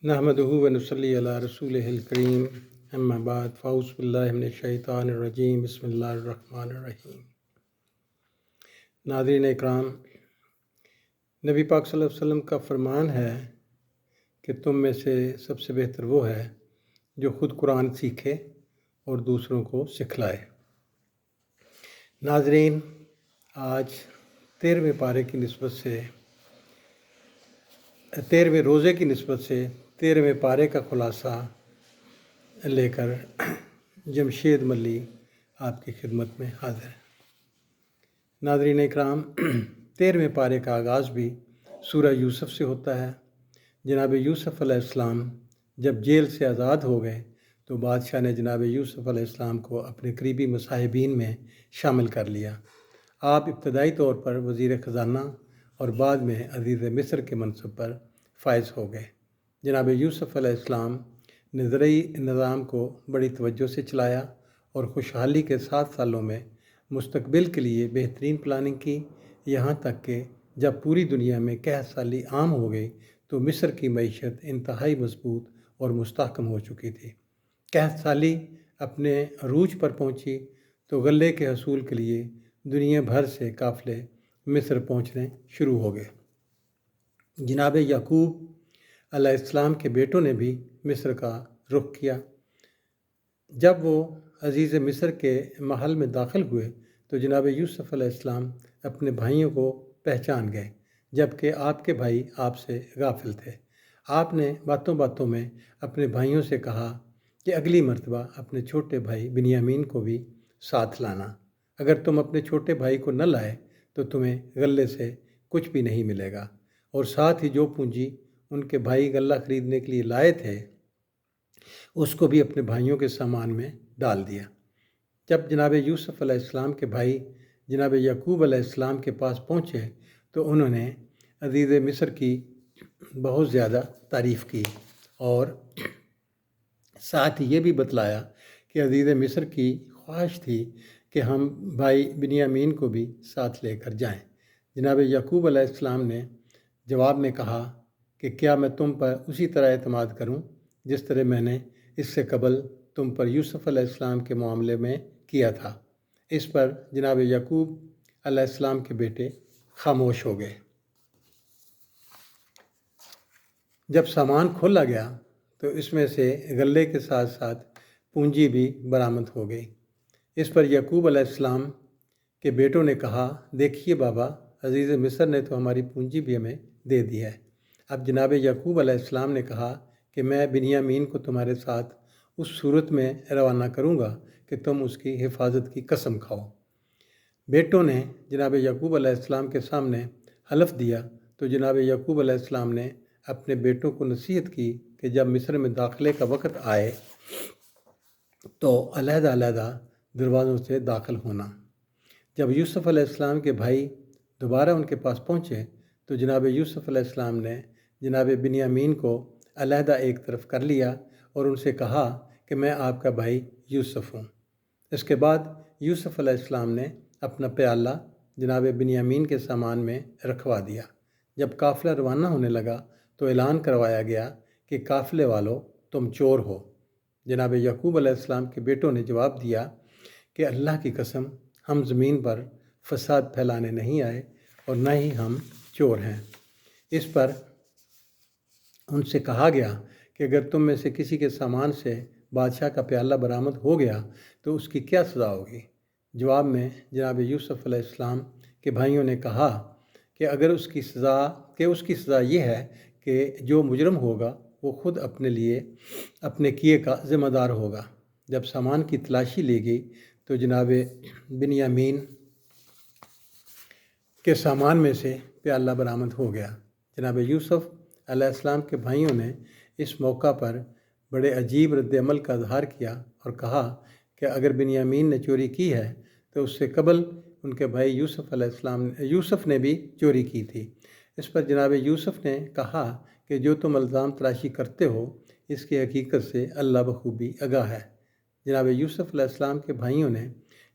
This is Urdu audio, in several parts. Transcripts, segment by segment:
نحمدہ و نصلی علی رسولہ الکریم اما بعد فاعوذ باللہ من الشیطان الرجیم بسم اللہ الرحمن الرحیم۔ ناظرین اکرام، نبی پاک صلی اللہ علیہ وسلم کا فرمان ہے کہ تم میں سے سب سے بہتر وہ ہے جو خود قرآن سیکھے اور دوسروں کو سکھلائے۔ ناظرین، آج 13ویں پارے کی نسبت سے 13ویں روزے کی نسبت سے 13ویں پارے کا خلاصہ لے کر جمشید ملی آپ کی خدمت میں حاضر ہے۔ ناظرین اکرام، 13ویں پارے کا آغاز بھی سورہ یوسف سے ہوتا ہے۔ جناب یوسف علیہ السلام جب جیل سے آزاد ہو گئے تو بادشاہ نے جناب یوسف علیہ السلام کو اپنے قریبی مصاحبین میں شامل کر لیا۔ آپ ابتدائی طور پر وزیر خزانہ اور بعد میں عزیز مصر کے منصب پر فائز ہو گئے۔ جناب یوسف علیہ السلام نے زرعی نظام کو بڑی توجہ سے چلایا اور خوشحالی کے 7 سالوں میں مستقبل کے لیے بہترین پلاننگ کی، یہاں تک کہ جب پوری دنیا میں قحط سالی عام ہو گئی تو مصر کی معیشت انتہائی مضبوط اور مستحکم ہو چکی تھی۔ قحط سالی اپنے عروج پر پہنچی تو غلے کے حصول کے لیے دنیا بھر سے قافلے مصر پہنچنے شروع ہو گئے۔ جناب یعقوب علیہ السلام کے بیٹوں نے بھی مصر کا رخ کیا۔ جب وہ عزیز مصر کے محل میں داخل ہوئے تو جناب یوسف علیہ السلام اپنے بھائیوں کو پہچان گئے، جبکہ آپ کے بھائی آپ سے غافل تھے۔ آپ نے باتوں باتوں میں اپنے بھائیوں سے کہا کہ اگلی مرتبہ اپنے چھوٹے بھائی بنیامین کو بھی ساتھ لانا۔ اگر تم اپنے چھوٹے بھائی کو نہ لائے تو تمہیں غلے سے کچھ بھی نہیں ملے گا، اور ساتھ ہی جو پونجی ان کے بھائی غلہ خریدنے کے لیے لائے تھے اس کو بھی اپنے بھائیوں کے سامان میں ڈال دیا۔ جب جناب یوسف علیہ السلام کے بھائی جناب یعقوب علیہ السلام کے پاس پہنچے تو انہوں نے عزیز مصر کی بہت زیادہ تعریف کی اور ساتھ یہ بھی بتلایا کہ عزیز مصر کی خواہش تھی کہ ہم بھائی بنیامین کو بھی ساتھ لے کر جائیں۔ جناب یعقوب علیہ السلام نے جواب میں کہا کہ کیا میں تم پر اسی طرح اعتماد کروں جس طرح میں نے اس سے قبل تم پر یوسف علیہ السلام کے معاملے میں کیا تھا۔ اس پر جناب یعقوب علیہ السلام کے بیٹے خاموش ہو گئے۔ جب سامان کھولا گیا تو اس میں سے غلے کے ساتھ ساتھ پونجی بھی برآمد ہو گئی۔ اس پر یعقوب علیہ السلام کے بیٹوں نے کہا، دیکھیے بابا، عزیز مصر نے تو ہماری پونجی بھی ہمیں دے دی ہے۔ اب جناب یعقوب علیہ السلام نے کہا کہ میں بنیامین کو تمہارے ساتھ اس صورت میں روانہ کروں گا کہ تم اس کی حفاظت کی قسم کھاؤ۔ بیٹوں نے جناب یعقوب علیہ السلام کے سامنے حلف دیا تو جناب یعقوب علیہ السلام نے اپنے بیٹوں کو نصیحت کی کہ جب مصر میں داخلے کا وقت آئے تو علیحدہ علیحدہ دروازوں سے داخل ہونا۔ جب یوسف علیہ السلام کے بھائی دوبارہ ان کے پاس پہنچے تو جناب یوسف علیہ السلام نے جناب بنیامین کو علیحدہ ایک طرف کر لیا اور ان سے کہا کہ میں آپ کا بھائی یوسف ہوں۔ اس کے بعد یوسف علیہ السلام نے اپنا پیالہ جناب بنیامین کے سامان میں رکھوا دیا۔ جب قافلہ روانہ ہونے لگا تو اعلان کروایا گیا کہ قافلے والو، تم چور ہو۔ جناب یعقوب علیہ السلام کے بیٹوں نے جواب دیا کہ اللہ کی قسم، ہم زمین پر فساد پھیلانے نہیں آئے اور نہ ہی ہم چور ہیں۔ اس پر ان سے کہا گیا کہ اگر تم میں سے کسی کے سامان سے بادشاہ کا پیالہ برآمد ہو گیا تو اس کی کیا سزا ہوگی؟ جواب میں جناب یوسف علیہ السلام کے بھائیوں نے کہا کہ اس کی سزا یہ ہے کہ جو مجرم ہوگا وہ خود اپنے کیے کا ذمہ دار ہوگا۔ جب سامان کی تلاشی لی گئی تو جناب بنیامین کے سامان میں سے پیالہ برآمد ہو گیا۔ جناب یوسف علیہ السلام کے بھائیوں نے اس موقع پر بڑے عجیب رد عمل کا اظہار کیا اور کہا کہ اگر بنیامین نے چوری کی ہے تو اس سے قبل ان کے بھائی یوسف نے بھی چوری کی تھی۔ اس پر جناب یوسف نے کہا کہ جو تم الزام تراشی کرتے ہو اس کی حقیقت سے اللہ بخوبی آگاہ ہے۔ جناب یوسف علیہ السلام کے بھائیوں نے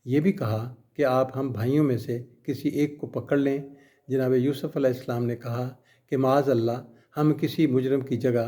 یہ بھی کہا کہ آپ ہم بھائیوں میں سے کسی ایک کو پکڑ لیں۔ جناب یوسف علیہ السلام نے کہا کہ معاذ اللہ، ہم کسی مجرم کی جگہ